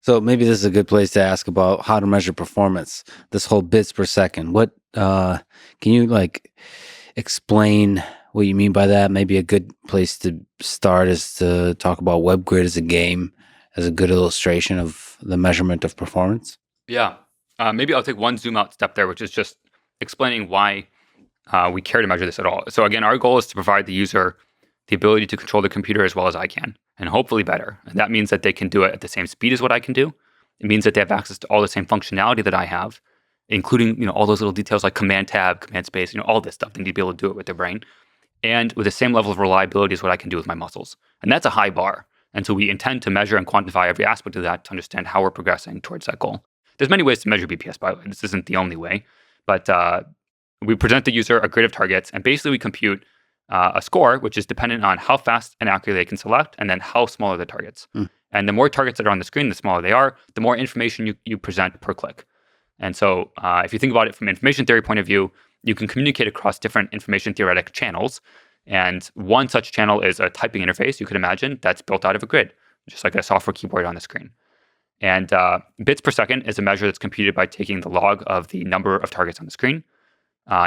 So maybe this is a good place to ask about how to measure performance, this whole bits per second. What can you explain what you mean by that? Maybe a good place to start is to talk about Webgrid as a game, as a good illustration of the measurement of performance. Yeah. Maybe I'll take one zoom out step there, which is just explaining why we care to measure this at all. So again, our goal is to provide the user the ability to control the computer as well as I can, and hopefully better. And that means that they can do it at the same speed as what I can do. It means that they have access to all the same functionality that I have, including all those little details like command tab, command space, all this stuff. They need to be able to do it with their brain. And with the same level of reliability as what I can do with my muscles. And that's a high bar. And so we intend to measure and quantify every aspect of that to understand how we're progressing towards that goal. There's many ways to measure BPS, by the way. This isn't the only way. But we present the user a grid of targets, and basically we compute a score, which is dependent on how fast and accurately they can select, and then how small are the targets. And the more targets that are on the screen, the smaller they are, the more information you present per click. And so if you think about it from an information theory point of view, you can communicate across different information theoretic channels. And one such channel is a typing interface, you could imagine, that's built out of a grid, just like a software keyboard on the screen. And bits per second is a measure that's computed by taking the log of the number of targets on the screen.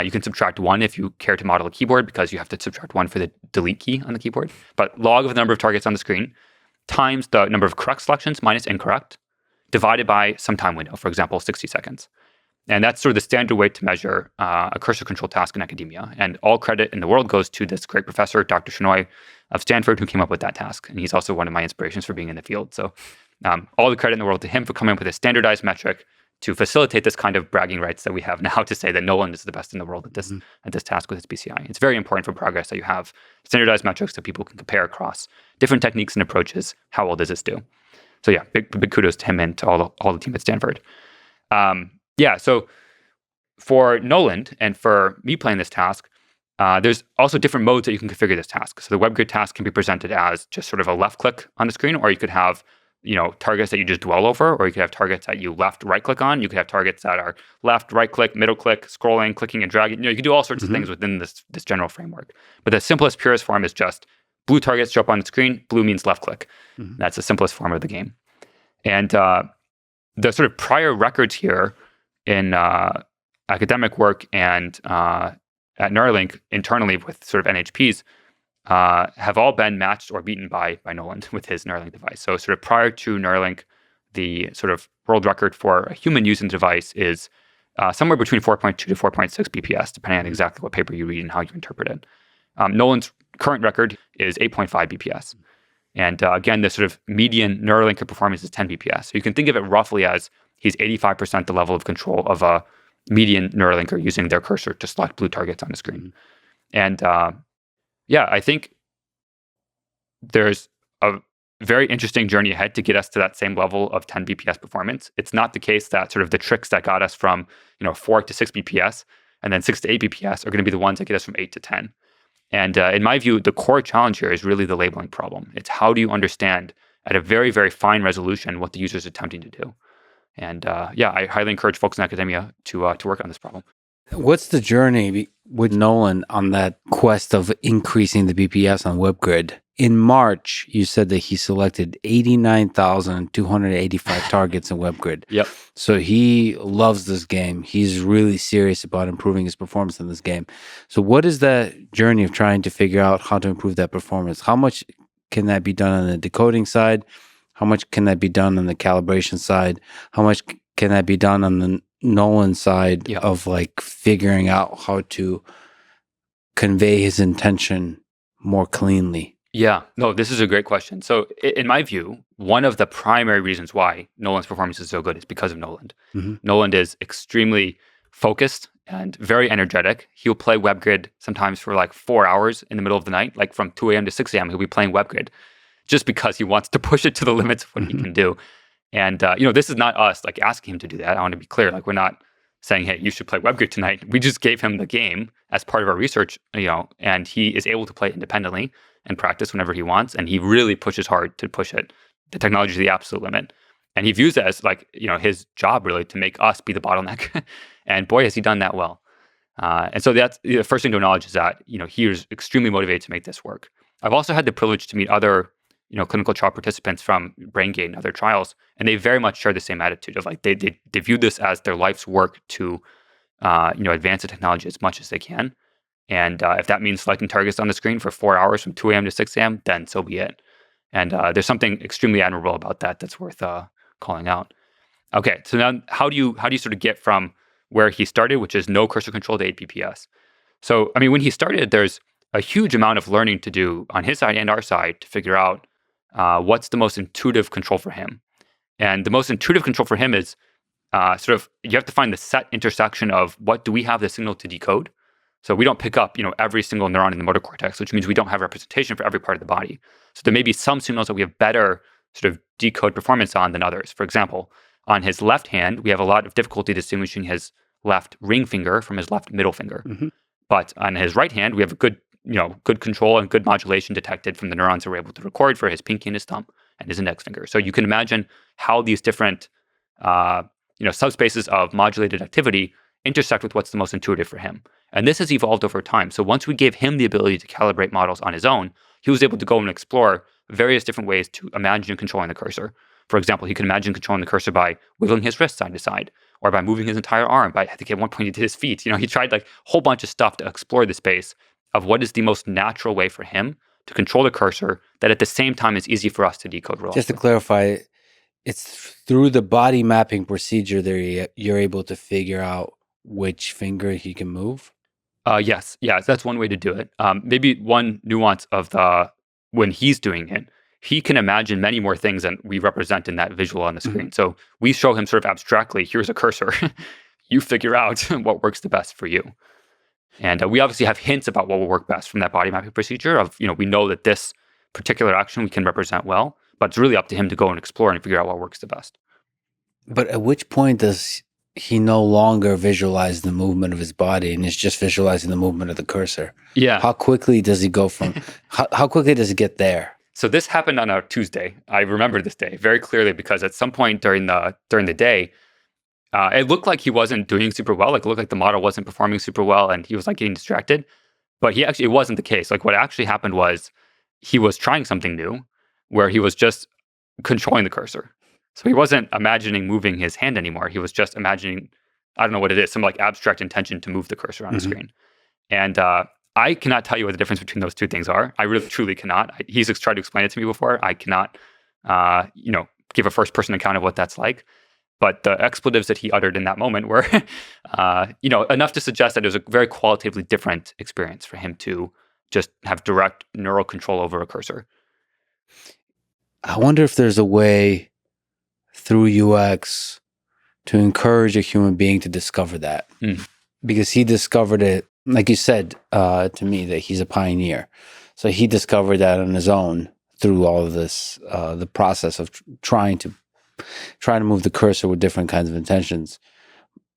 You can subtract 1 if you care to model a keyboard, because you have to subtract 1 for the delete key on the keyboard. But log of the number of targets on the screen times the number of correct selections minus incorrect, divided by some time window, for example, 60 seconds. And that's sort of the standard way to measure a cursor control task in academia. And all credit in the world goes to this great professor, Dr. Shenoy of Stanford, who came up with that task. And he's also one of my inspirations for being in the field. So all the credit in the world to him for coming up with a standardized metric to facilitate this kind of bragging rights that we have now to say that Nolan is the best in the world at this task with its BCI. It's very important for progress that you have standardized metrics that people can compare across different techniques and approaches. How well does this do? So yeah, big kudos to him and to all the team at Stanford. So for Noland and for me playing this task, there's also different modes that you can configure this task. So the Webgrid task can be presented as just sort of a left click on the screen, or you could have targets that you just dwell over, or you could have targets that you right click on. You could have targets that are left, right click, middle click, scrolling, clicking and dragging. You can do all sorts of things within this general framework. But the simplest, purest form is just blue targets show up on the screen. Blue means left click. That's the simplest form of the game. And the sort of prior records here in academic work and at Neuralink internally with sort of NHPs have all been matched or beaten by Noland with his Neuralink device. So sort of prior to Neuralink, the sort of world record for a human using the device is somewhere between 4.2 to 4.6 BPS, depending on exactly what paper you read and how you interpret it. Noland's current record is 8.5 BPS. And again, the sort of median Neuralinker performance is 10 BPS. So you can think of it roughly as he's 85% the level of control of a median Neuralinker using their cursor to select blue targets on the screen. And I think there's a very interesting journey ahead to get us to that same level of 10 BPS performance. It's not the case that sort of the tricks that got us from 4 to 6 BPS and then 6 to 8 BPS are going to be the ones that get us from 8 to 10. And in my view, the core challenge here is really the labeling problem. It's how do you understand at a very, very fine resolution what the user is attempting to do. And I highly encourage folks in academia to work on this problem. What's the journey with Nolan on that quest of increasing the BPS on Webgrid? In March, you said that he selected 89,285 targets in Webgrid. Yep. So he loves this game. He's really serious about improving his performance in this game. So what is that journey of trying to figure out how to improve that performance? How much can that be done on the decoding side? How much can that be done on the calibration side? How much can that be done on the Nolan side of figuring out how to convey his intention more cleanly? Yeah, no, this is a great question. So in my view, one of the primary reasons why Nolan's performance is so good is because of Noland. Noland is extremely focused and very energetic. He'll play Webgrid sometimes for 4 hours in the middle of the night, from 2 a.m. to 6 a.m. He'll be playing Webgrid just because he wants to push it to the limits of what he can do. And, this is not us asking him to do that. I want to be clear. We're not saying, hey, you should play Webgrid tonight. We just gave him the game as part of our research, and he is able to play independently and practice whenever he wants. And he really pushes hard to push the technology to the absolute limit. And he views it as his job really to make us be the bottleneck. And boy, has he done that well. And so that's the first thing to acknowledge is that, he is extremely motivated to make this work. I've also had the privilege to meet other clinical trial participants from BrainGate and other trials, and they very much share the same attitude of like they view this as their life's work to advance the technology as much as they can. And if that means selecting targets on the screen for 4 hours from 2 a.m. to 6 a.m., then so be it. And there's something extremely admirable about that that's worth calling out. Okay, so now how do you sort of get from where he started, which is no cursor control, to 8 PPS? So, I mean, when he started, there's a huge amount of learning to do on his side and our side to figure out what's the most intuitive control for him. And the most intuitive control for him is you have to find the set intersection of what do we have the signal to decode. So we don't pick up, every single neuron in the motor cortex, which means we don't have representation for every part of the body. So there may be some signals that we have better sort of decode performance on than others. For example, on his left hand, we have a lot of difficulty distinguishing his left ring finger from his left middle finger. Mm-hmm. But on his right hand, we have a good control and good modulation detected from the neurons that we're able to record for his pinky and his thumb and his index finger. So you can imagine how these different, subspaces of modulated activity intersect with what's the most intuitive for him. And this has evolved over time. So once we gave him the ability to calibrate models on his own, he was able to go and explore various different ways to imagine controlling the cursor. For example, he could imagine controlling the cursor by wiggling his wrist side to side, or by moving his entire arm. I think at one point he did his feet. He tried like a whole bunch of stuff to explore the space of what is the most natural way for him to control the cursor that at the same time is easy for us to decode reliably. Just to clarify, it's through the body mapping procedure that you're able to figure out which finger he can move? Yes. Yeah, that's one way to do it. Maybe one nuance of when he's doing it, he can imagine many more things than we represent in that visual on the screen. Mm-hmm. So we show him sort of abstractly, here's a cursor. You figure out what works the best for you. And we obviously have hints about what will work best from that body mapping procedure of, we know that this particular action we can represent well, but it's really up to him to go and explore and figure out what works the best. But at which point does he no longer visualize the movement of his body and is just visualizing the movement of the cursor? Yeah. How quickly does he go from, how quickly does it get there? So this happened on a Tuesday. I remember this day very clearly because at some point during the day, it looked like he wasn't doing super well. Like it looked like the model wasn't performing super well and he was like getting distracted. But it wasn't the case. Like what actually happened was he was trying something new where he was just controlling the cursor. So he wasn't imagining moving his hand anymore. He was just imagining, I don't know what it is, some like abstract intention to move the cursor on the screen. And I cannot tell you what the difference between those two things are. I really, truly cannot. He's tried to explain it to me before. I cannot, give a first-person account of what that's like. But the expletives that he uttered in that moment were, enough to suggest that it was a very qualitatively different experience for him to just have direct neural control over a cursor. I wonder if there's a way through UX to encourage a human being to discover that. Because he discovered it, like you said to me, that he's a pioneer. So he discovered that on his own through all of this, the process of trying to move the cursor with different kinds of intentions.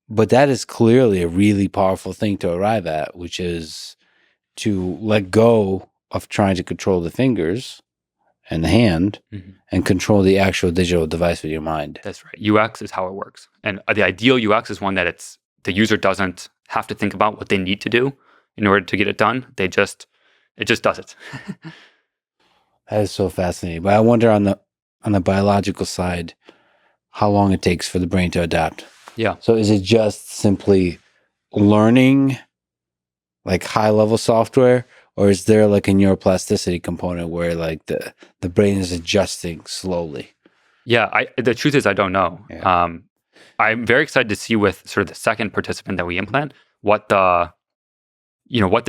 But that is clearly a really powerful thing to arrive at, which is to let go of trying to control the fingers and the hand and control the actual digital device with your mind. That's right. UX is how it works. And the ideal UX is one that the user doesn't have to think about what they need to do in order to get it done. It just does it. That is so fascinating. But I wonder on the biological side, how long it takes for the brain to adapt. Yeah. So is it just simply learning like high level software, or is there like a neuroplasticity component where like the brain is adjusting slowly? Yeah, the truth is I don't know. Yeah. I'm very excited to see with sort of the second participant that we implant what the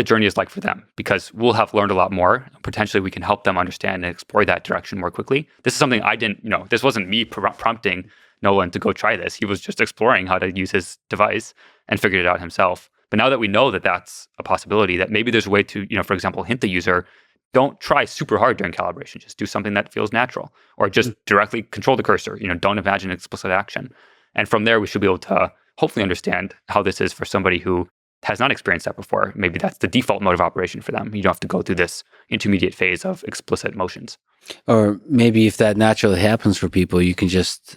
journey is like for them, because we'll have learned a lot more. Potentially we can help them understand and explore that direction more quickly. This is something I didn't, this wasn't me prompting Nolan to go try this. He was just exploring how to use his device and figured it out himself. But now that we know that that's a possibility, that maybe there's a way to, for example, hint the user, don't try super hard during calibration. Just do something that feels natural, or just directly control the cursor. Don't imagine explicit action. And from there, we should be able to hopefully understand how this is for somebody who has not experienced that before. Maybe that's the default mode of operation for them. You don't have to go through this intermediate phase of explicit motions. Or maybe if that naturally happens for people, you can just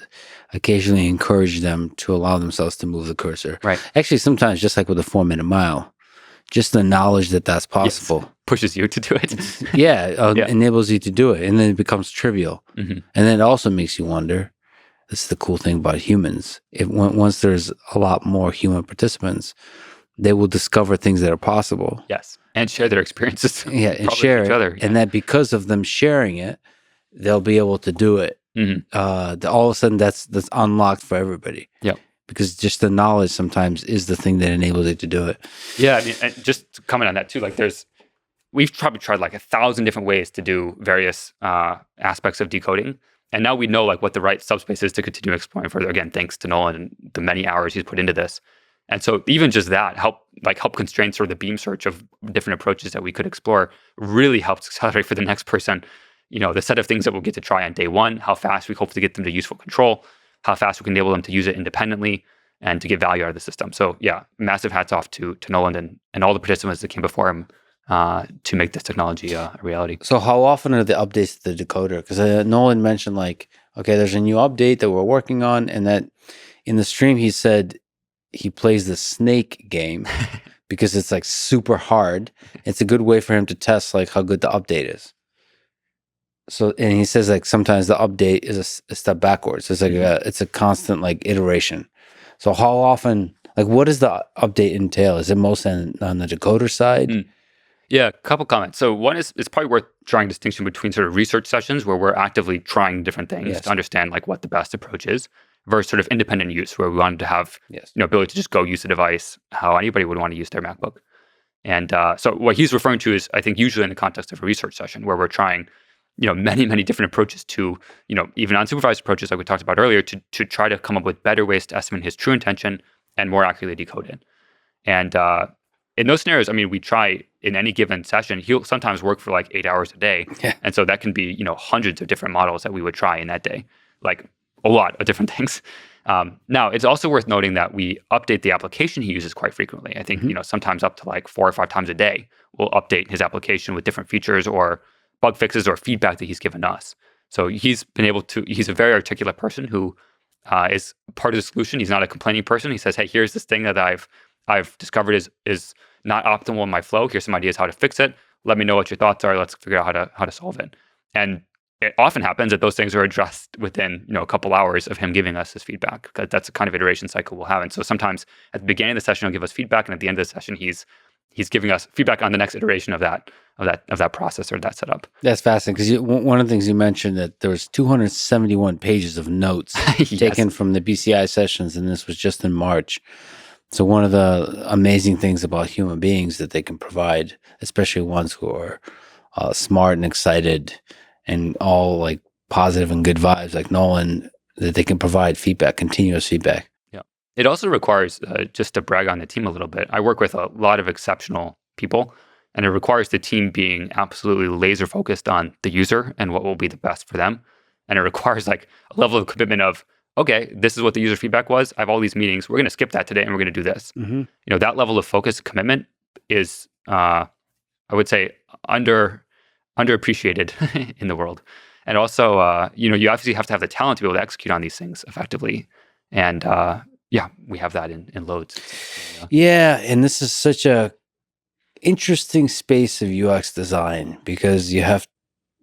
occasionally encourage them to allow themselves to move the cursor. Right. Actually, sometimes just like with a 4-minute mile, Just the knowledge that that's possible. Yes. Pushes you to do it. Enables you to do it. And then it becomes trivial. Mhm. And then it also makes you wonder, this is the cool thing about humans. Once there's a lot more human participants, they will discover things that are possible. Yes. And share their experiences. And share each it. other. And that because of them sharing it, they'll be able to do it. All of a sudden, that's unlocked for everybody. Yeah. Because just the knowledge sometimes is the thing that enables it to do it. Yeah. I mean, and just to comment on that too, like we've probably tried like 1,000 different ways to do various aspects of decoding. And now we know like what the right subspace is to continue exploring further. Again, thanks to Nolan and the many hours he's put into this. And so even just that help constrain sort of the beam search of different approaches that we could explore really helps accelerate for the next person, the set of things that we'll get to try on day one, how fast we hope to get them to useful control, how fast we can enable them to use it independently and to get value out of the system. So yeah, massive hats off to Nolan and all the participants that came before him to make this technology a reality. So how often are the updates to the decoder? Because Nolan mentioned there's a new update that we're working on, and that in the stream he said he plays the snake game because it's like super hard. It's a good way for him to test like how good the update is. So, and he says like sometimes the update is a step backwards. It's like it's a constant like iteration. So how often, like what does the update entail? Is it mostly on the decoder side? Yeah, a couple comments. So one is it's probably worth drawing distinction between sort of research sessions where we're actively trying different things to understand like what the best approach is versus sort of independent use where we wanted to have ability to just go use the device how anybody would want to use their MacBook. And so what he's referring to is I think usually in the context of a research session where we're trying many different approaches to even unsupervised approaches like we talked about earlier to try to come up with better ways to estimate his true intention and more accurately decode it. And in those scenarios, I mean, we try in any given session, he'll sometimes work for like 8 hours a day. Yeah. And so that can be, hundreds of different models that we would try in that day, like a lot of different things. Now, it's also worth noting that we update the application he uses quite frequently. I think, sometimes up to like 4 or 5 times a day, we'll update his application with different features or bug fixes or feedback that he's given us. So he's a very articulate person who is part of the solution. He's not a complaining person. He says, hey, here's this thing that I've discovered is not optimal in my flow. Here's some ideas how to fix it. Let me know what your thoughts are. Let's figure out how to solve it. And it often happens that those things are addressed within a couple hours of him giving us his feedback, because that's the kind of iteration cycle we'll have. And so sometimes at the beginning of the session he'll give us feedback, and at the end of the session he's giving us feedback on the next iteration of that process or that setup. That's fascinating because one of the things you mentioned that there was 271 pages of notes taken from the BCI sessions, and this was just in March. So one of the amazing things about human beings that they can provide, especially ones who are smart and excited and all like positive and good vibes like Nolan, that they can provide feedback, continuous feedback. Yeah. It also requires, just to brag on the team a little bit, I work with a lot of exceptional people, and it requires the team being absolutely laser focused on the user and what will be the best for them. And it requires like a level of commitment of, okay, this is what the user feedback was. I have all these meetings. We're going to skip that today and we're going to do this. Mm-hmm. That level of focus and commitment is, I would say, underappreciated in the world. And also, you obviously have to have the talent to be able to execute on these things effectively. And we have that in loads. Yeah, and this is such a interesting space of UX design because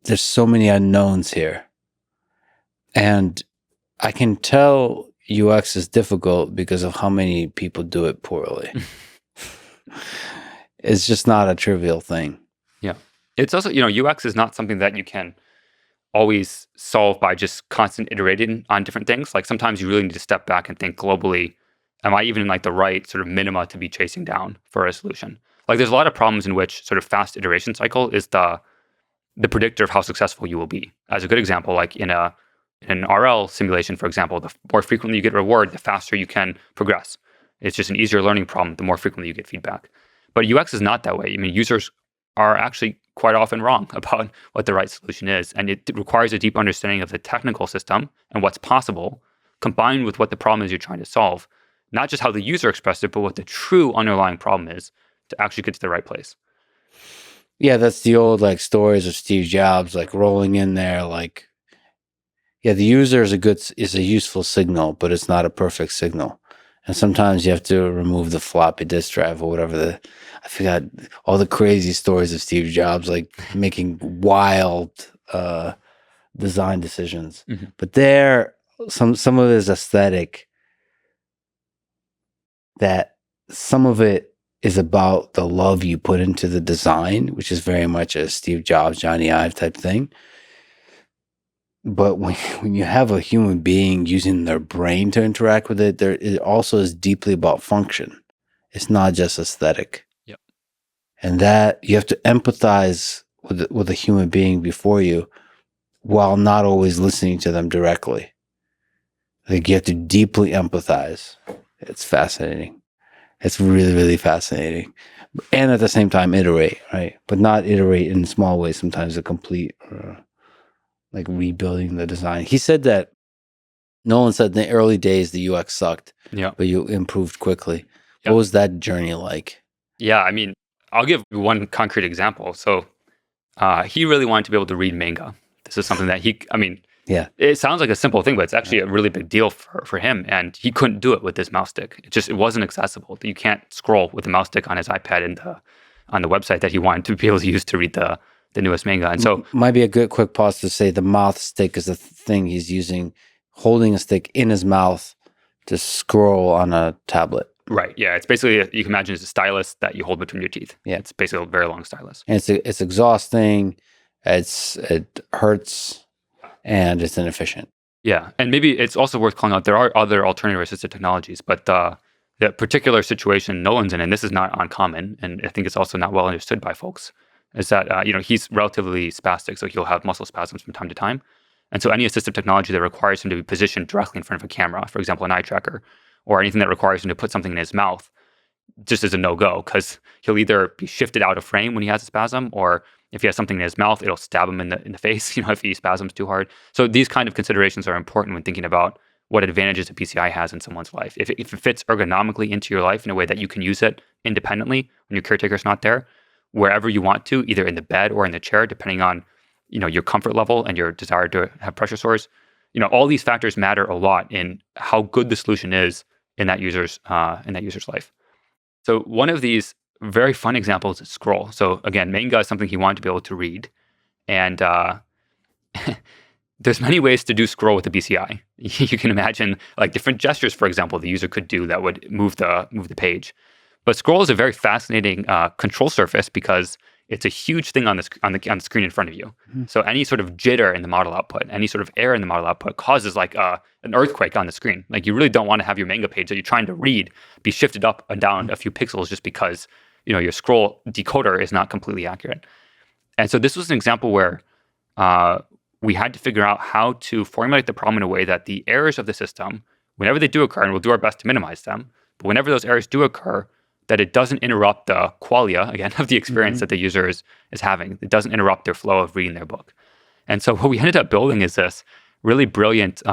there's so many unknowns here. And I can tell UX is difficult because of how many people do it poorly. It's just not a trivial thing. Yeah. It's also, UX is not something that you can always solve by just constant iterating on different things. Like sometimes you really need to step back and think globally, am I even in like the right sort of minima to be chasing down for a solution? Like there's a lot of problems in which sort of fast iteration cycle is the predictor of how successful you will be. As a good example, like in an RL simulation, for example, the more frequently you get reward, the faster you can progress. It's just an easier learning problem the more frequently you get feedback. But UX is not that way. I mean, users are actually quite often wrong about what the right solution is. And it requires a deep understanding of the technical system and what's possible, combined with what the problem is you're trying to solve. Not just how the user expressed it, but what the true underlying problem is to actually get to the right place. Yeah, that's the old like stories of Steve Jobs, like rolling in there, like, yeah, the user is a useful signal, but it's not a perfect signal. And sometimes you have to remove the floppy disk drive or whatever. I forgot all the crazy stories of Steve Jobs, like making wild design decisions. Mm-hmm. But some of it is aesthetic. That some of it is about the love you put into the design, which is very much a Steve Jobs, Johnny Ive type thing. But when you have a human being using their brain to interact with it, it also is deeply about function. It's not just aesthetic. Yep. And that you have to empathize with a human being before you, while not always listening to them directly. Like you have to deeply empathize. It's fascinating. It's really, really fascinating. And at the same time, iterate, right? But not iterate in small ways. Sometimes a complete, like rebuilding the design. He said that, Nolan said in the early days, the UX sucked, but you improved quickly. Yeah. What was that journey like? Yeah, I mean, I'll give one concrete example. So he really wanted to be able to read manga. This is something that it sounds like a simple thing, but it's actually a really big deal for him. And he couldn't do it with this mouse stick. It wasn't accessible. You can't scroll with the mouse stick on his iPad and on the website that he wanted to be able to use to read the newest manga. And so might be a good quick pause to say the mouth stick is the thing he's using, holding a stick in his mouth to scroll on a tablet. Right. Yeah. It's basically, you can imagine it's a stylus that you hold between your teeth. Yeah. It's basically a very long stylus. And it's exhausting. It hurts. And it's inefficient. Yeah. And maybe it's also worth calling out, there are other alternative assistive technologies, but the particular situation Nolan's in, and this is not uncommon, and I think it's also not well understood by folks, is that, he's relatively spastic, so he'll have muscle spasms from time to time. And so any assistive technology that requires him to be positioned directly in front of a camera, for example, an eye tracker, or anything that requires him to put something in his mouth, just is a no-go, because he'll either be shifted out of frame when he has a spasm, or if he has something in his mouth, it'll stab him in the face, if he spasms too hard. So these kind of considerations are important when thinking about what advantages a BCI has in someone's life. If it fits ergonomically into your life in a way that you can use it independently when your caretaker's not there, wherever you want to, either in the bed or in the chair, depending on your comfort level and your desire to have pressure sores, all these factors matter a lot in how good the solution is in that user's life. So one of these very fun examples is scroll. So again, manga is something he wanted to be able to read. And there's many ways to do scroll with the BCI. You can imagine like different gestures, for example, the user could do that would move the page. But scroll is a very fascinating control surface because it's a huge thing on the screen in front of you. Mm-hmm. So any sort of jitter in the model output, any sort of error in the model output causes like an earthquake on the screen. Like you really don't want to have your manga page that you're trying to read be shifted up and down a few pixels just because your scroll decoder is not completely accurate. And so this was an example where we had to figure out how to formulate the problem in a way that the errors of the system, whenever they do occur, and we'll do our best to minimize them, but whenever those errors do occur, that it doesn't interrupt the qualia, again, of the experience that the user is having. It doesn't interrupt their flow of reading their book. And so what we ended up building is this really brilliant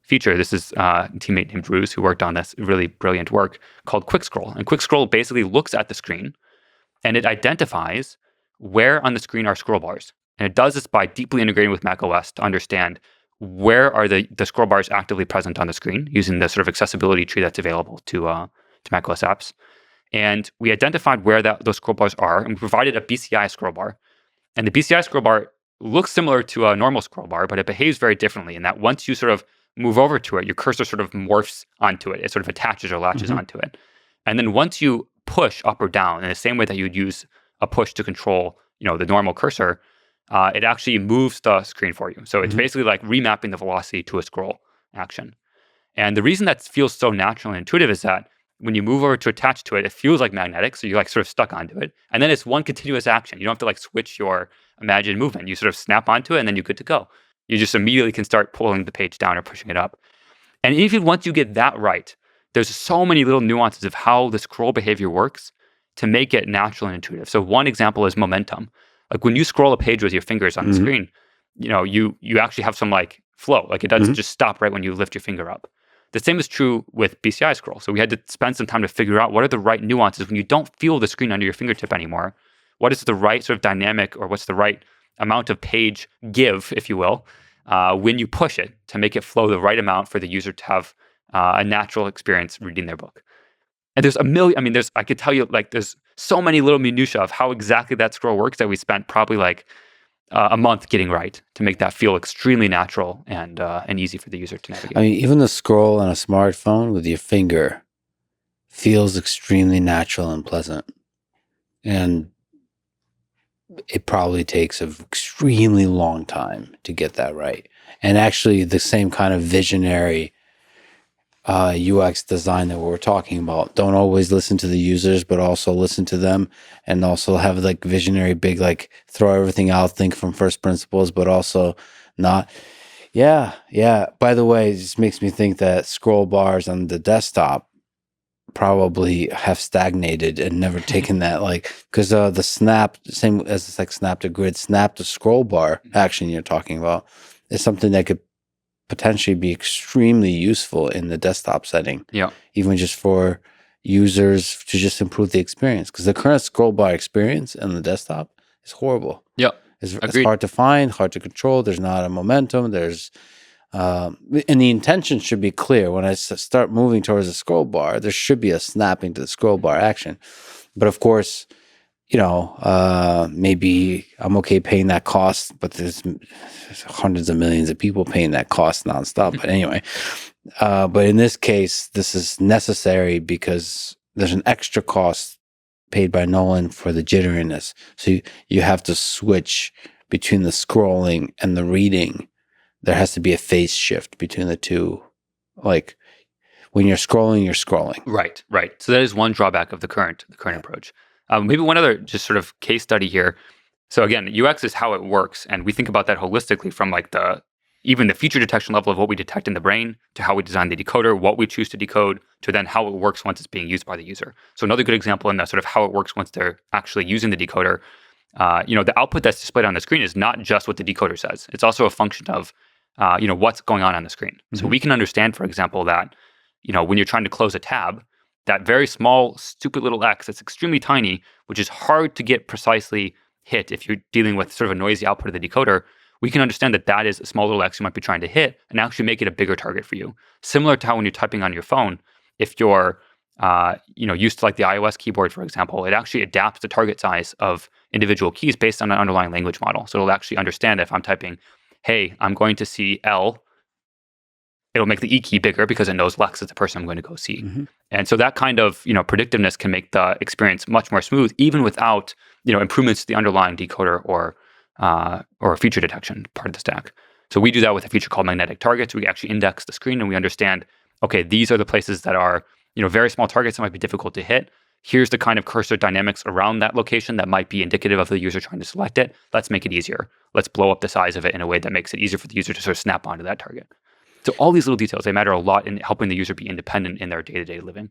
feature. This is a teammate named Bruce who worked on this really brilliant work called Quick Scroll. And Quick Scroll basically looks at the screen and it identifies where on the screen are scroll bars. And it does this by deeply integrating with macOS to understand where are the scroll bars actively present on the screen using the sort of accessibility tree that's available to macOS apps. And we identified where those scroll bars are, and we provided a BCI scroll bar. And the BCI scroll bar looks similar to a normal scroll bar, but it behaves very differently in that once you sort of move over to it, your cursor sort of morphs onto it. It sort of attaches or latches onto it. And then once you push up or down in the same way that you would use a push to control, the normal cursor, it actually moves the screen for you. So it's basically like remapping the velocity to a scroll action. And the reason that feels so natural and intuitive is that when you move over to attach to it, it feels like magnetic. So you're like sort of stuck onto it. And then it's one continuous action. You don't have to like switch your imagined movement. You sort of snap onto it and then you're good to go. You just immediately can start pulling the page down or pushing it up. And even once you get that right, there's so many little nuances of how the scroll behavior works to make it natural and intuitive. So one example is momentum. Like when you scroll a page with your fingers on the screen, you actually have some like flow. Like it doesn't just stop right when you lift your finger up. The same is true with BCI scroll. So we had to spend some time to figure out what are the right nuances when you don't feel the screen under your fingertip anymore. What is the right sort of dynamic or what's the right amount of page give, if you will, when you push it to make it flow the right amount for the user to have a natural experience reading their book. And there's a million, I mean, I could tell you, like, there's so many little minutiae of how exactly that scroll works that we spent probably like a month getting right to make that feel extremely natural and easy for the user to navigate. I mean, even the scroll on a smartphone with your finger feels extremely natural and pleasant. And it probably takes an extremely long time to get that right. And actually, the same kind of visionary UX design that we're talking about. Don't always listen to the users, but also listen to them, and also have like visionary, big, like throw everything out, think from first principles, but also not. Yeah. By the way, it just makes me think that scroll bars on the desktop probably have stagnated and never taken that, like, because the snap, same as it's like snap to grid, snap to scroll bar action you're talking about is something that could potentially be extremely useful in the desktop setting. Yeah. Even just for users to just improve the experience. Because the current scroll bar experience in the desktop is horrible. Yeah. It's hard to find, hard to control. There's not a momentum. There's and the intention should be clear. When I start moving towards a scroll bar, there should be a snapping to the scroll bar action. But of course, maybe I'm okay paying that cost, but there's hundreds of millions of people paying that cost nonstop. But anyway, but in this case, this is necessary because there's an extra cost paid by Nolan for the jitteriness. So you have to switch between the scrolling and the reading. There has to be a phase shift between the two. Like when you're scrolling, you're scrolling. Right. So that is one drawback of the current approach. Maybe one other just sort of case study here. So again, UX is how it works, and we think about that holistically from like even the feature detection level of what we detect in the brain to how we design the decoder, what we choose to decode, to then how it works once it's being used by the user. So another good example in that sort of how it works once they're actually using the decoder, the output that's displayed on the screen is not just what the decoder says. It's also a function of what's going on the screen. Mm-hmm. So we can understand, for example, that when you're trying to close a tab, that very small, stupid little X that's extremely tiny, which is hard to get precisely hit if you're dealing with sort of a noisy output of the decoder, we can understand that is a small little X you might be trying to hit and actually make it a bigger target for you. Similar to how when you're typing on your phone, if you're used to like the iOS keyboard, for example, it actually adapts the target size of individual keys based on an underlying language model. So it'll actually understand that if I'm typing, hey, I'm going to see L, it'll make the E key bigger because it knows Lex is the person I'm going to go see. Mm-hmm. And so that kind of predictiveness can make the experience much more smooth, even without improvements to the underlying decoder or feature detection part of the stack. So we do that with a feature called magnetic targets. We actually index the screen and we understand, okay, these are the places that are very small targets that might be difficult to hit. Here's the kind of cursor dynamics around that location that might be indicative of the user trying to select it. Let's make it easier. Let's blow up the size of it in a way that makes it easier for the user to sort of snap onto that target. So all these little details, they matter a lot in helping the user be independent in their day-to-day living.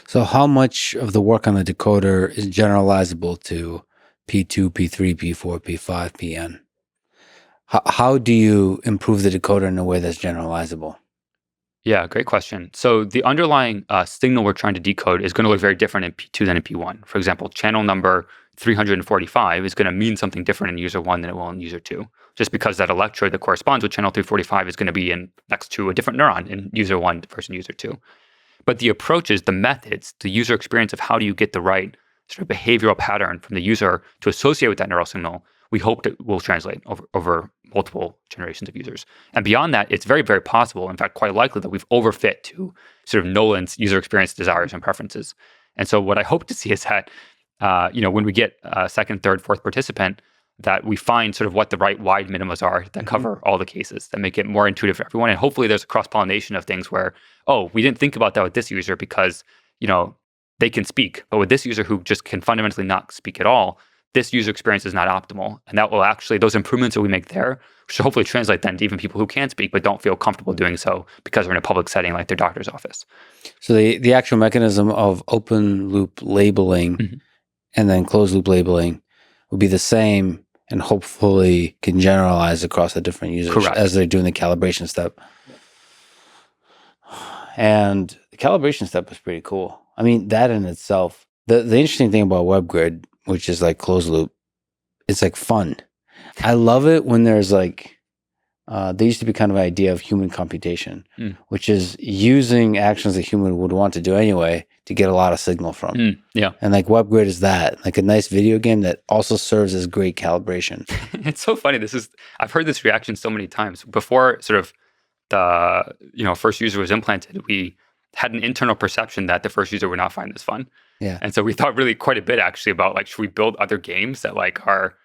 So how much of the work on the decoder is generalizable to P2, P3, P4, P5, PN? How do you improve the decoder in a way that's generalizable? Yeah, great question. So the underlying signal we're trying to decode is going to look very different in P2 than in P1. For example, channel number 345 is going to mean something different in user 1 than it will in user 2. Just because that electrode that corresponds with channel 345 is going to be next to a different neuron in user 1 versus user 2. But the approaches, the methods, the user experience of how do you get the right sort of behavioral pattern from the user to associate with that neural signal, we hope that will translate over multiple generations of users. And beyond that, it's very, very possible, in fact, quite likely that we've overfit to sort of Nolan's user experience desires and preferences. And so what I hope to see is that, when we get a second, third, fourth participant, that we find sort of what the right wide minimas are that cover all the cases, that make it more intuitive for everyone. And hopefully there's a cross-pollination of things where, we didn't think about that with this user because, they can speak. But with this user who just can fundamentally not speak at all, this user experience is not optimal. And that will actually, those improvements that we make there should hopefully translate then to even people who can speak but don't feel comfortable doing so because they're in a public setting like their doctor's office. So the actual mechanism of open loop labeling and then closed loop labeling would be the same and hopefully can generalize across the different users. Correct. As they're doing the calibration step. And the calibration step is pretty cool. I mean, that in itself, the interesting thing about Webgrid, which is like closed loop, it's like fun. I love it when there's like there used to be kind of an idea of human computation, which is using actions a human would want to do anyway to get a lot of signal from. Yeah. And like Webgrid is that, like a nice video game that also serves as great calibration. It's so funny. I've heard this reaction so many times. Before sort of the first user was implanted, we had an internal perception that the first user would not find this fun. Yeah. And so we thought really quite a bit actually about like, should we build other games that like are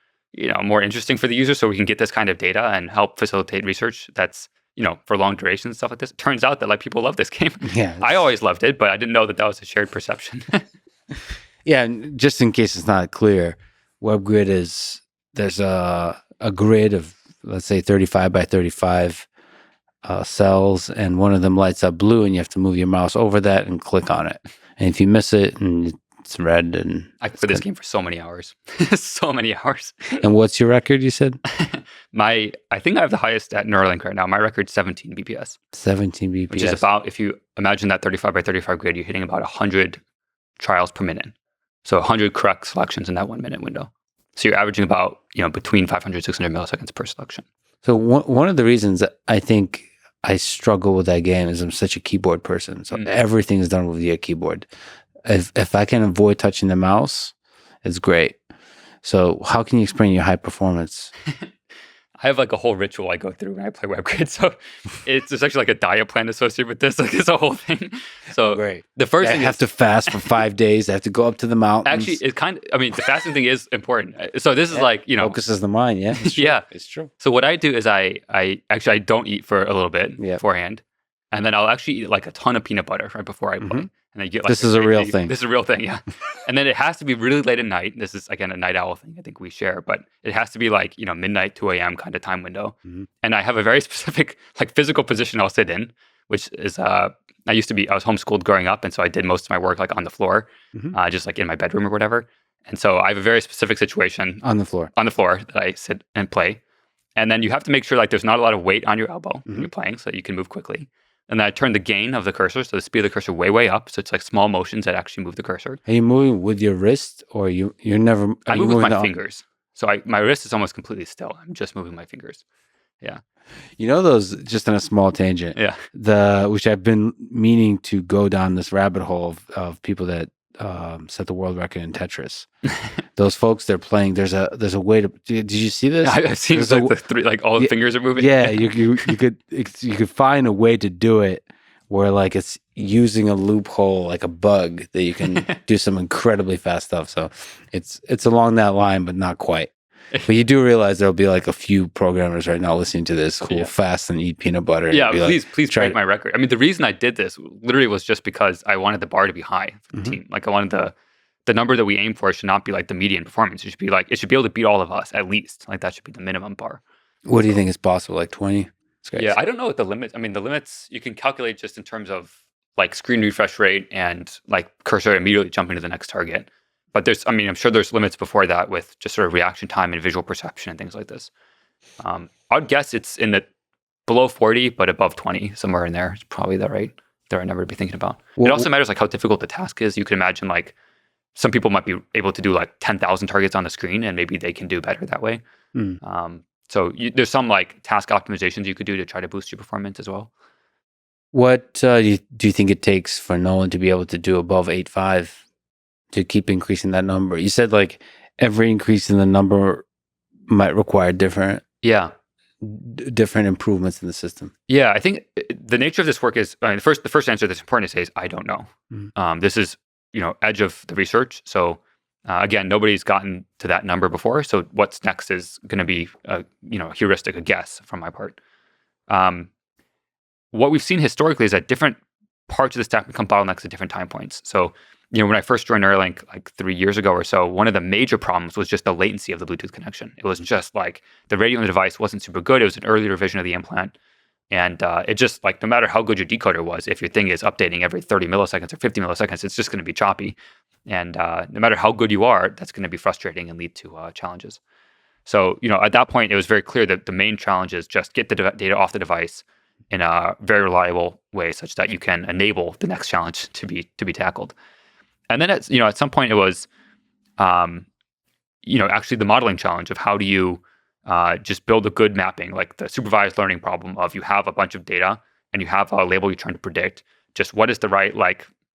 more interesting for the user so we can get this kind of data and help facilitate research that's for long durations and stuff like this. It turns out that like people love this game. Yeah. I always loved it, but I didn't know that was a shared perception. Yeah, and just in case it's not clear, Webgrid there's a grid of, let's say, 35 by 35 cells, and one of them lights up blue, and you have to move your mouse over that and click on it. And if you miss it, and it's red, and I played this game for so many hours. So many hours. And what's your record, you said? I think I have the highest at Neuralink right now. My record's 17 BPS. 17 BPS. Which is about, if you imagine that 35 by 35 grid, you're hitting about 100 trials per minute. So 100 correct selections in that 1 minute window. So you're averaging about, between 500, 600 milliseconds per selection. So one of the reasons that I think I struggle with that game is I'm such a keyboard person. So everything is done via keyboard. If I can avoid touching the mouse, it's great. So how can you explain your high performance? I have like a whole ritual I go through when I play Webgrid. So there's actually like a diet plan associated with this. Like it's a whole thing. So great. The first thing I have to fast for 5 days. I have to go up to the mountains. Actually, the fasting thing is important. So this is like, focuses the mind. Yeah. It's true. Yeah. It's true. So what I do is I don't eat for a little bit beforehand. And then I'll actually eat like a ton of peanut butter right before I play. And I get like this is a real thing. This is a real thing, yeah. And then it has to be really late at night. This is again a night owl thing I think we share, but it has to be like, midnight, 2 a.m. kind of time window. And I have a very specific like physical position I'll sit in, which is I was homeschooled growing up, and so I did most of my work like on the floor, just like in my bedroom or whatever. And so I have a very specific situation on the floor that I sit and play. And then you have to make sure like there's not a lot of weight on your elbow when you're playing so that you can move quickly. And then I turn the gain of the cursor, so the speed of the cursor way up. So it's like small motions that actually move the cursor. Are you moving with your wrist, or you're never? I move with my fingers. So my wrist is almost completely still. I'm just moving my fingers. Yeah. Those, just on a small tangent. Yeah. Which I've been meaning to go down this rabbit hole of people that set the world record in Tetris. Those folks, they're playing. There's a way to. Did you see this? I've seen like the three, like all the fingers are moving. Yeah, you could find a way to do it where like it's using a loophole, like a bug that you can do some incredibly fast stuff. So it's along that line, but not quite. But you do realize there'll be like a few programmers right now listening to this who will fast and eat peanut butter. Yeah, and please break my record. I mean, the reason I did this literally was just because I wanted the bar to be high for the team. Like I wanted the number that we aim for should not be like the median performance. It should be like, it should be able to beat all of us at least. Like that should be the minimum bar. What do you think is possible? Like 20? Yeah, I don't know what the limits. I mean, the limits you can calculate just in terms of like screen refresh rate and like cursor immediately jumping to the next target. But I'm sure there's limits before that with just sort of reaction time and visual perception and things like this. I'd guess it's in the below 40, but above 20, somewhere in there. It's probably the right number to be thinking about. It also matters like how difficult the task is. You can imagine like some people might be able to do like 10,000 targets on the screen, and maybe they can do better that way. So there's some like task optimizations you could do to try to boost your performance as well. What do you think it takes for Nolan to be able to do above 8.5? To keep increasing that number? You said like every increase in the number might require different improvements in the system. Yeah, I think the nature of this work is, the first answer that's important to say is I don't know. This is edge of the research. So again, nobody's gotten to that number before. So what's next is going to be a heuristic, a guess from my part. What we've seen historically is that different parts of the stack become bottlenecks at different time points. So when I first joined Neuralink like 3 years ago or so, one of the major problems was just the latency of the Bluetooth connection. It was just like the radio on the device wasn't super good. It was an earlier version of the implant. And it just like, no matter how good your decoder was, if your thing is updating every 30 milliseconds or 50 milliseconds, it's just going to be choppy. And no matter how good you are, that's going to be frustrating and lead to challenges. So, at that point, it was very clear that the main challenge is just get the data off the device in a very reliable way such that you can enable the next challenge to be tackled. And then at some point it was, actually the modeling challenge of how do you just build a good mapping, like the supervised learning problem of you have a bunch of data and you have a label you're trying to predict. Just what is the right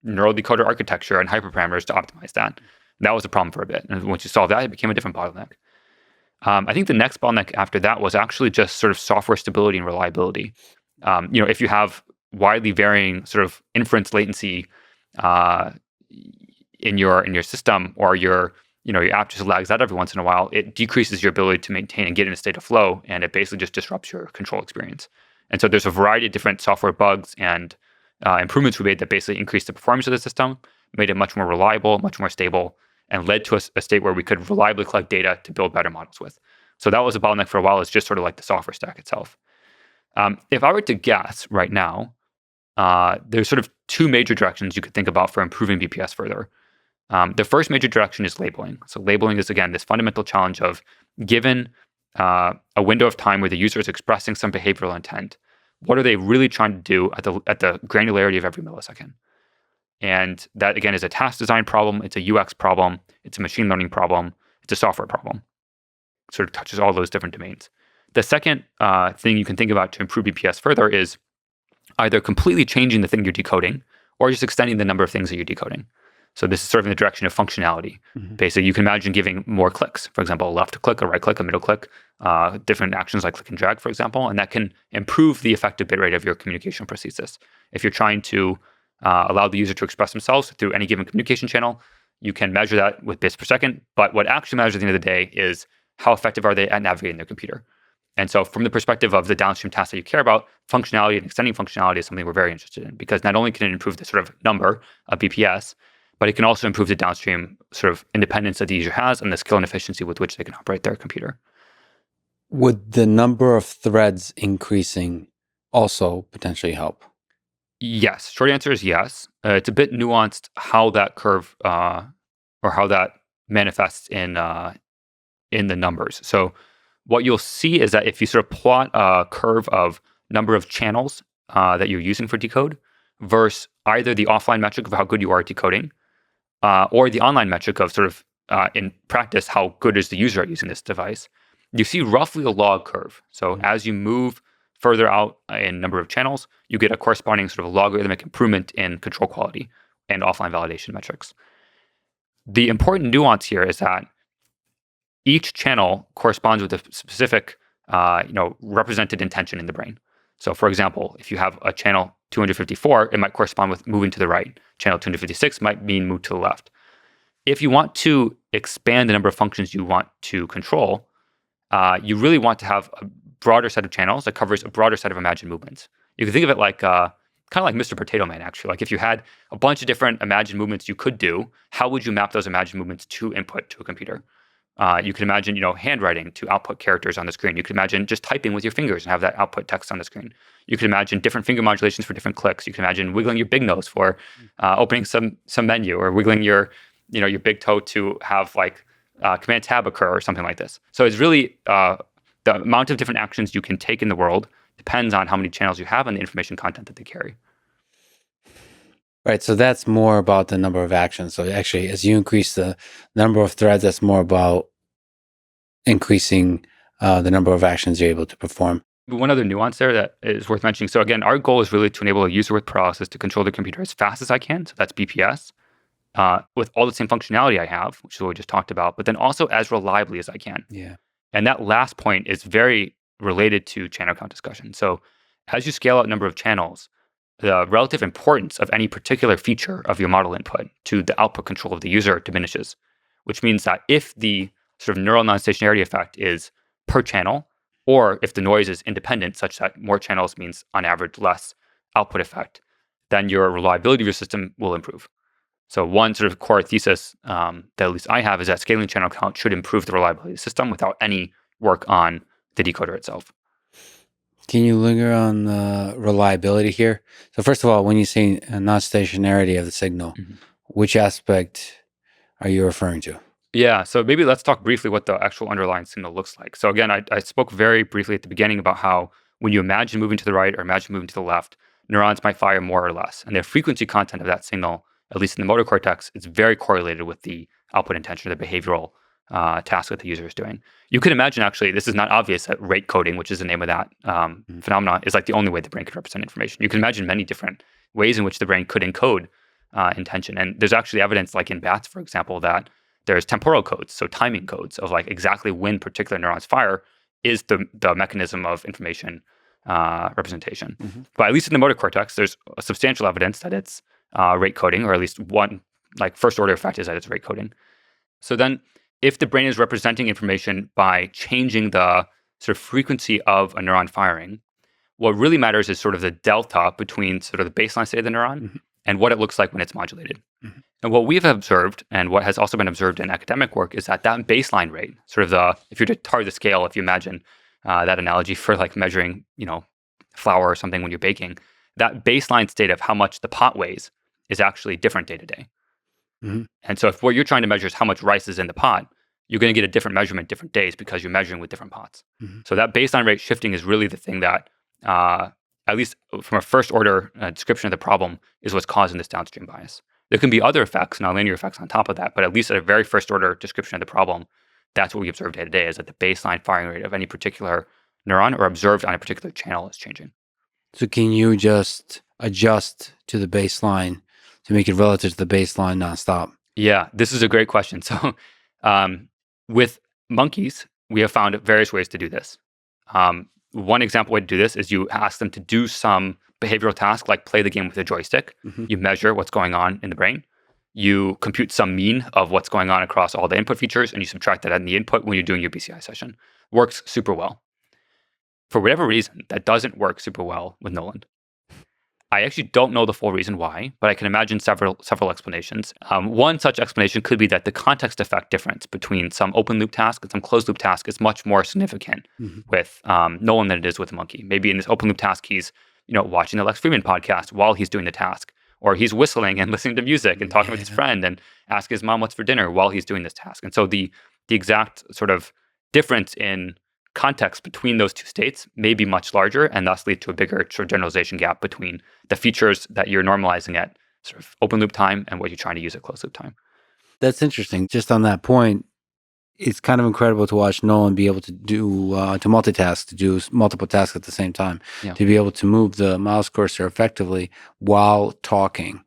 neural decoder architecture and hyperparameters to optimize that? That was a problem for a bit. And once you solved that, it became a different bottleneck. I think the next bottleneck after that was actually just sort of software stability and reliability. If you have widely varying sort of inference latency in your system, or your app just lags out every once in a while, it decreases your ability to maintain and get in a state of flow, and it basically just disrupts your control experience. And so there's a variety of different software bugs and improvements we made that basically increased the performance of the system, made it much more reliable, much more stable, and led to a state where we could reliably collect data to build better models with. So that was a bottleneck for a while. It's just sort of like the software stack itself. If I were to guess right now, there's sort of two major directions you could think about for improving BPS further. The first major direction is labeling. So labeling is, again, this fundamental challenge of, given a window of time where the user is expressing some behavioral intent, what are they really trying to do at the granularity of every millisecond? And that, again, is a task design problem. It's a UX problem. It's a machine learning problem. It's a software problem. It sort of touches all those different domains. The second thing you can think about to improve BPS further is either completely changing the thing you're decoding, or just extending the number of things that you're decoding. So this is sort of in the direction of functionality. Mm-hmm. Basically, you can imagine giving more clicks. For example, a left click, a right click, a middle click, different actions like click and drag, for example, and that can improve the effective bitrate of your communication prosthesis. If you're trying to allow the user to express themselves through any given communication channel, you can measure that with bits per second. But what actually matters at the end of the day is how effective are they at navigating their computer. And so from the perspective of the downstream tasks that you care about, functionality and extending functionality is something we're very interested in, because not only can it improve the sort of number of BPS, but it can also improve the downstream sort of independence that the user has and the skill and efficiency with which they can operate their computer. Would the number of threads increasing also potentially help? Yes. Short answer is yes. It's a bit nuanced how that curve or how that manifests in the numbers. So what you'll see is that if you sort of plot a curve of number of channels that you're using for decode versus either the offline metric of how good you are at decoding, or the online metric of sort of, in practice, how good is the user at using this device, you see roughly a log curve. So as you move further out in number of channels, you get a corresponding sort of logarithmic improvement in control quality and offline validation metrics. The important nuance here is that each channel corresponds with a specific represented intention in the brain. So for example, if you have a channel 254, it might correspond with moving to the right. Channel 256 might mean move to the left. If you want to expand the number of functions you want to control, you really want to have a broader set of channels that covers a broader set of imagined movements. You can think of it like kind of like Mr. Potato Man, actually. Like if you had a bunch of different imagined movements you could do, how would you map those imagined movements to input to a computer? You can imagine, handwriting to output characters on the screen. You could imagine just typing with your fingers and have that output text on the screen. You could imagine different finger modulations for different clicks. You can imagine wiggling your big nose for opening some menu, or wiggling your big toe to have Command Tab occur or something like this. So it's really the amount of different actions you can take in the world depends on how many channels you have and the information content that they carry. Right. So that's more about the number of actions. So actually, as you increase the number of threads, that's more about increasing the number of actions you're able to perform. One other nuance there that is worth mentioning. So again, our goal is really to enable a user with paralysis to control their computer as fast as I can. So that's BPS, with all the same functionality I have, which is what we just talked about, but then also as reliably as I can. Yeah. And that last point is very related to channel count discussion. So as you scale out number of channels, the relative importance of any particular feature of your model input to the output control of the user diminishes, which means that if the sort of neural non-stationarity effect is per channel, or if the noise is independent, such that more channels means on average less output effect, then your reliability of your system will improve. So one sort of core thesis that at least I have is that scaling channel count should improve the reliability of the system without any work on the decoder itself. Can you linger on the reliability here? So first of all, when you say non-stationarity of the signal, which aspect are you referring to? Yeah, so maybe let's talk briefly what the actual underlying signal looks like. So again, I spoke very briefly at the beginning about how when you imagine moving to the right or imagine moving to the left, neurons might fire more or less. And the frequency content of that signal, at least in the motor cortex, is very correlated with the output intention, the behavioral task that the user is doing. You could imagine, actually, this is not obvious, that rate coding, which is the name of that phenomenon, is like the only way the brain can represent information. You can imagine many different ways in which the brain could encode intention. And there's actually evidence, like in bats, for example, that there's temporal codes, so timing codes of like exactly when particular neurons fire is the mechanism of information representation. But at least in the motor cortex, there's substantial evidence that it's rate coding, or at least one like first order effect is that it's rate coding. So then if the brain is representing information by changing the sort of frequency of a neuron firing, what really matters is sort of the delta between sort of the baseline state of the neuron and what it looks like when it's modulated. And what we've observed, and what has also been observed in academic work, is that baseline rate, sort of if you were to tar the scale, if you imagine that analogy for like measuring, flour or something when you're baking, that baseline state of how much the pot weighs is actually different day to day. And so if what you're trying to measure is how much rice is in the pot, you're going to get a different measurement different days because you're measuring with different pots. So that baseline rate shifting is really the thing that, at least from a first order description of the problem, is what's causing this downstream bias. There can be other effects, nonlinear effects on top of that, but at least at a very first order description of the problem, that's what we observe day to day, is that the baseline firing rate of any particular neuron or observed on a particular channel is changing. So can you just adjust to the baseline to make it relative to the baseline nonstop? Yeah, this is a great question. So with monkeys, we have found various ways to do this. One example way to do this is you ask them to do some behavioral task, like play the game with a joystick. You measure what's going on in the brain. You compute some mean of what's going on across all the input features, and you subtract that in the input when you're doing your BCI session. Works super well. For whatever reason, that doesn't work super well with Nolan. I actually don't know the full reason why, but I can imagine several explanations. One such explanation could be that the context effect difference between some open loop task and some closed loop task is much more significant with Nolan than it is with a monkey. Maybe in this open loop task, he's watching the Lex Fridamn podcast while he's doing the task, or he's whistling and listening to music and talking with his friend and asking his mom what's for dinner while he's doing this task. And so the exact sort of difference in context between those two states may be much larger, and thus lead to a bigger sort of generalization gap between the features that you're normalizing at sort of open loop time and what you're trying to use at closed loop time. That's interesting. Just on that point, it's kind of incredible to watch Nolan be able to do to multitask, to do multiple tasks at the same time, to be able to move the mouse cursor effectively while talking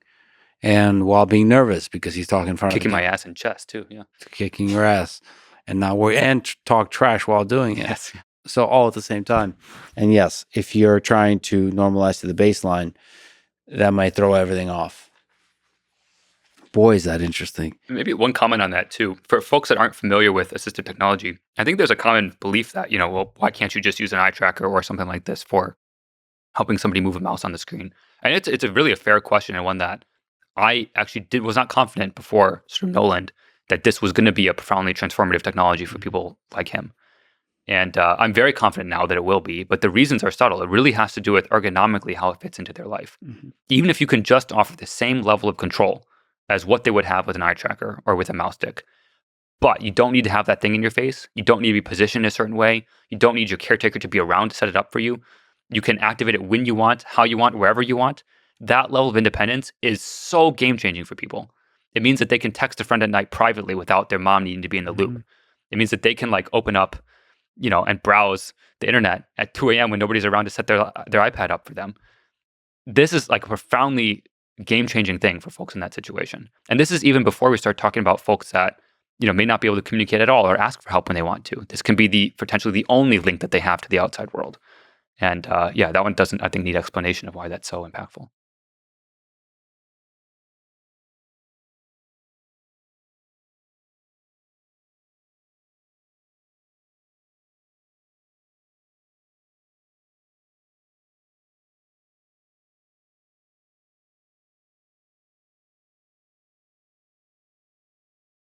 and while being nervous because he's talking in front Kicking of my ass in chess too, kicking your ass. And not worry and talk trash while doing it. Yes. So all at the same time. And yes, if you're trying to normalize to the baseline, that might throw everything off. Boy, is that interesting. Maybe one comment on that too. For folks that aren't familiar with assistive technology, I think there's a common belief that, well, why can't you just use an eye tracker or something like this for helping somebody move a mouse on the screen? And it's a really a fair question, and one that I actually was not confident before sort of Noland that this was going to be a profoundly transformative technology for people like him. And I'm very confident now that it will be, but the reasons are subtle. It really has to do with ergonomically how it fits into their life. Even if you can just offer the same level of control as what they would have with an eye tracker or with a mouse stick, but you don't need to have that thing in your face. You don't need to be positioned a certain way. You don't need your caretaker to be around to set it up for you. You can activate it when you want, how you want, wherever you want. That level of independence is so game-changing for people. It means that they can text a friend at night privately without their mom needing to be in the loop. It means that they can like open up, and browse the internet at 2 a.m. when nobody's around to set their iPad up for them. This is like a profoundly game-changing thing for folks in that situation. And this is even before we start talking about folks that, may not be able to communicate at all or ask for help when they want to. This can be potentially the only link that they have to the outside world. And that one doesn't, I think, need explanation of why that's so impactful.